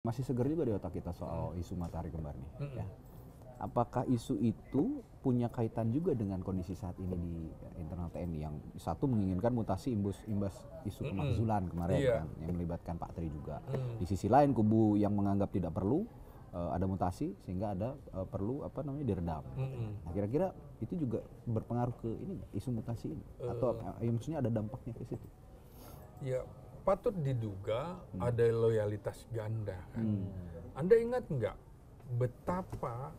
Masih segar juga di otak kita soal isu matahari kembar nih. Ya. Apakah isu itu punya kaitan juga dengan kondisi saat ini di internal TNI yang satu menginginkan mutasi imbas isu pemakzulan kemarin kan, yang melibatkan Pak Tri juga. Di sisi lain kubu yang menganggap tidak perlu ada mutasi sehingga ada perlu diredam. Nah, kira-kira itu juga berpengaruh ke ini isu mutasi ini atau maksudnya ada dampaknya ke situ? Ya, patut diduga ada loyalitas ganda kan. Anda ingat nggak betapa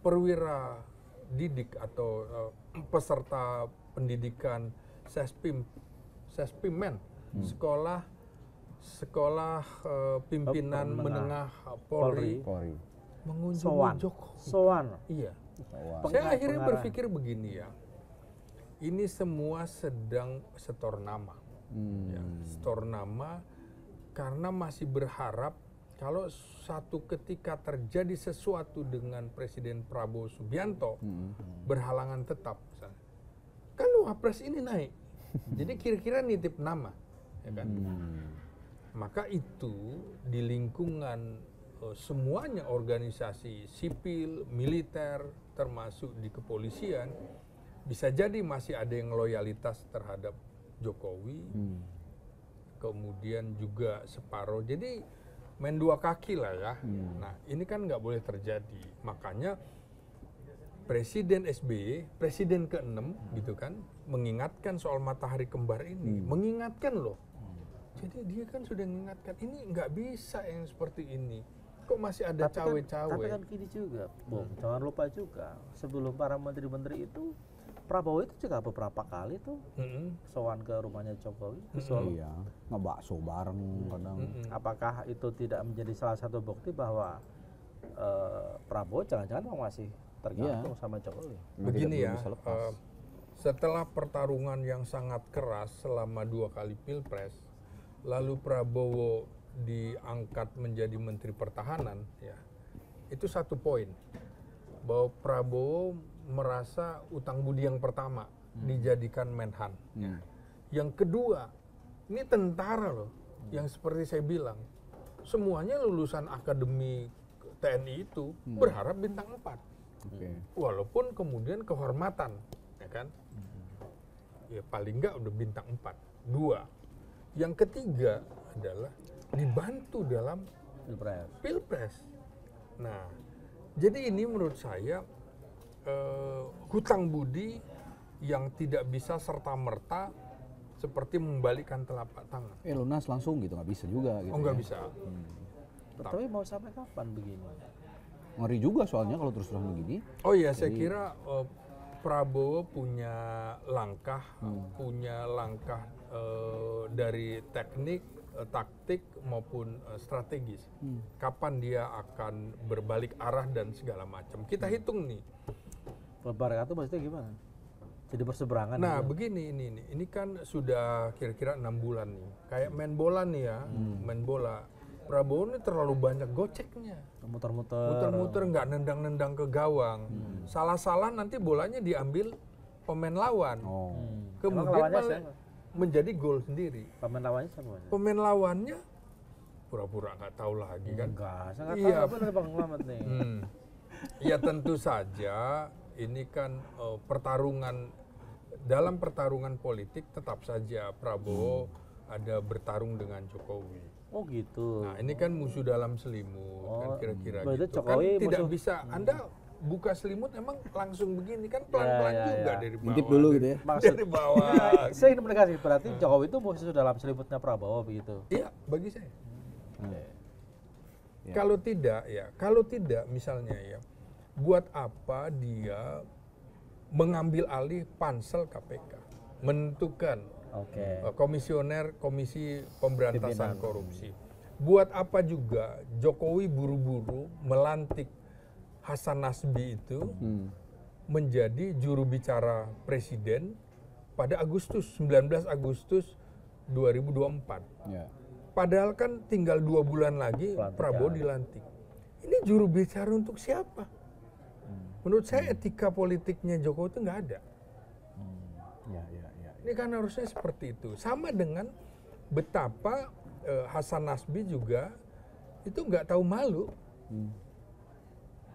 perwira didik atau peserta pendidikan Sespimen, sekolah pimpinan menengah Polri mengunjungi Jokowi. Sowan. Iya. Saya akhirnya berpikir begini ya. Ini semua sedang setor nama. Ya, setor nama karena masih berharap kalau satu ketika terjadi sesuatu dengan Presiden Prabowo Subianto berhalangan tetap misalnya, kan Wapres ini naik, jadi kira-kira nitip nama, ya kan? Maka itu di lingkungan semuanya organisasi sipil, militer, termasuk di kepolisian, bisa jadi masih ada yang loyalitas terhadap Jokowi, kemudian juga separuh. Jadi main dua kaki lah ya. Nah ini kan nggak boleh terjadi. Makanya Presiden SBY, Presiden ke-6 gitu kan, mengingatkan soal matahari kembar ini. Mengingatkan loh. Jadi dia kan sudah mengingatkan, ini nggak bisa yang seperti ini. Kok masih ada cawe-cawe? Tapi kan gini juga, Bung, jangan lupa juga, sebelum para menteri-menteri itu, Prabowo itu juga beberapa kali tuh sowan ke rumahnya Jokowi. Iya, ngebakso bareng kadang. Apakah itu tidak menjadi salah satu bukti bahwa Prabowo jangan-jangan masih tergantung sama Jokowi? Begini ya, setelah pertarungan yang sangat keras selama 2 kali pilpres, lalu Prabowo diangkat menjadi Menteri Pertahanan, ya, itu satu poin bahwa Prabowo merasa utang budi yang pertama dijadikan Menhan. Yang kedua, ini tentara loh, yang seperti saya bilang, semuanya lulusan akademi TNI itu berharap bintang 4. Walaupun kemudian kehormatan, ya kan? Ya paling enggak udah bintang 4. 2. Yang ketiga adalah dibantu dalam Pilpres. Nah, jadi ini menurut saya hutang budi yang tidak bisa serta-merta seperti membalikkan telapak tangan. Lunas langsung gitu, nggak bisa juga gitu. Oh, nggak bisa. Tapi mau sampai kapan begini? Ngeri juga soalnya kalau terus-terus begini. Oh iya, saya kira Prabowo punya langkah dari teknik, taktik maupun strategis. Kapan dia akan berbalik arah dan segala macam. Kita hitung nih. Lebaran itu maksudnya gimana? Jadi berseberangan. Nah, gitu. begini ini kan sudah kira-kira 6 bulan nih. Kayak main bola nih ya, main bola. Prabowo ini terlalu banyak goceknya. Muter-muter nggak nendang-nendang ke gawang. Salah-salah nanti bolanya diambil pemain lawan. Kemudian malah menjadi gol sendiri. Pemain lawannya siapa? Pemain lawannya pura-pura nggak tahu lagi kan? Enggak, saya nggak tahu apa dari Bang Slamet nih. Ya tentu saja ini kan dalam pertarungan politik tetap saja Prabowo ada bertarung dengan Jokowi. Oh gitu. Nah ini kan musuh dalam selimut kan kira-kira gitu. Jokowi kan tidak bisa Anda buka selimut emang langsung begini kan pelan-pelan juga dari bawah. Intip dulu gitu ya. Dari bawah. Saya ingin menegaskan berarti Jokowi itu musuh dalam selimutnya Prabowo begitu. Iya, bagi saya. Kalau tidak misalnya ya, buat apa dia mengambil alih pansel KPK, menentukan komisi pemberantasan korupsi. Buat apa juga Jokowi buru-buru melantik Hasan Nasbi itu menjadi juru bicara presiden pada 19 Agustus 2024. Padahal kan tinggal 2 bulan lagi Prabowo dilantik. Ini juru bicara untuk siapa? Menurut saya etika politiknya Jokowi itu nggak ada. Ini kan harusnya seperti itu. Sama dengan betapa Hasan Nasbi juga itu nggak tahu malu.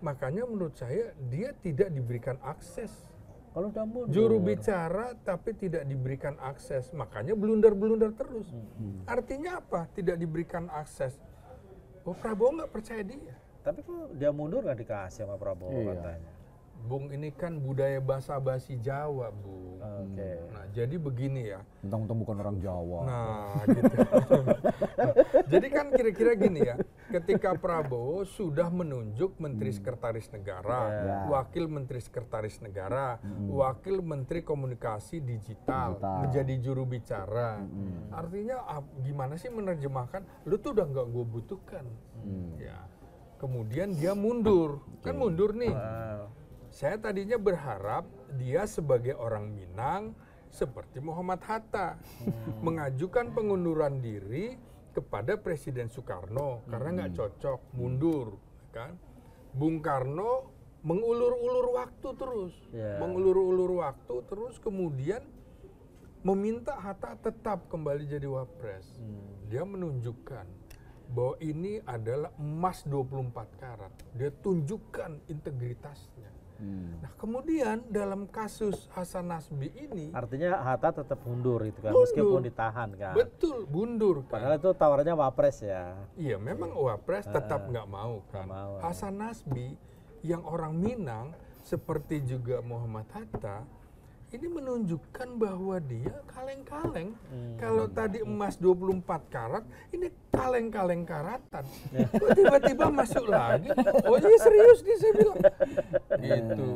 Makanya menurut saya dia tidak diberikan akses. Kalau udah mundur. Juru bicara tapi tidak diberikan akses, makanya blunder-blunder terus. Artinya apa? Tidak diberikan akses. Oh, Prabowo nggak percaya dia. Tapi kok dia mundur nggak dikasih sama Prabowo katanya. Bung, ini kan budaya basa-basi Jawa, Bung. Oke. Nah, jadi begini ya. Mentang-mentang bukan orang Jawa. Nah, gitu. Jadi kan kira-kira gini ya. Ketika Prabowo sudah menunjuk Menteri Sekretaris Negara, Wakil Menteri Sekretaris Negara, Wakil Menteri Komunikasi Digital, menjadi juru bicara. Artinya gimana sih menerjemahkan? Lu tuh udah nggak gue butuhkan. Ya. Kemudian dia mundur. Kan mundur nih. Saya tadinya berharap dia sebagai orang Minang seperti Muhammad Hatta mengajukan pengunduran diri kepada Presiden Soekarno karena nggak cocok, mundur, kan? Bung Karno mengulur-ulur waktu terus, mengulur-ulur waktu terus, kemudian meminta Hatta tetap kembali jadi wapres. Dia menunjukkan bahwa ini adalah emas 24 karat. Dia tunjukkan integritasnya. Nah, kemudian dalam kasus Hasan Nasbi ini, artinya Hatta tetap mundur itu kan, meskipun ditahan kan. Betul, mundur kan. Padahal itu tawarannya wapres ya. Iya, memang wapres tetap nggak mau kan. Hasan Nasbi yang orang Minang seperti juga Muhammad Hatta ini menunjukkan bahwa dia kaleng-kaleng. Kalau tadi emas 24 karat, ini kaleng-kaleng karatan. Tiba-tiba masuk lagi. Oh iya serius nih saya bilang. Gitu.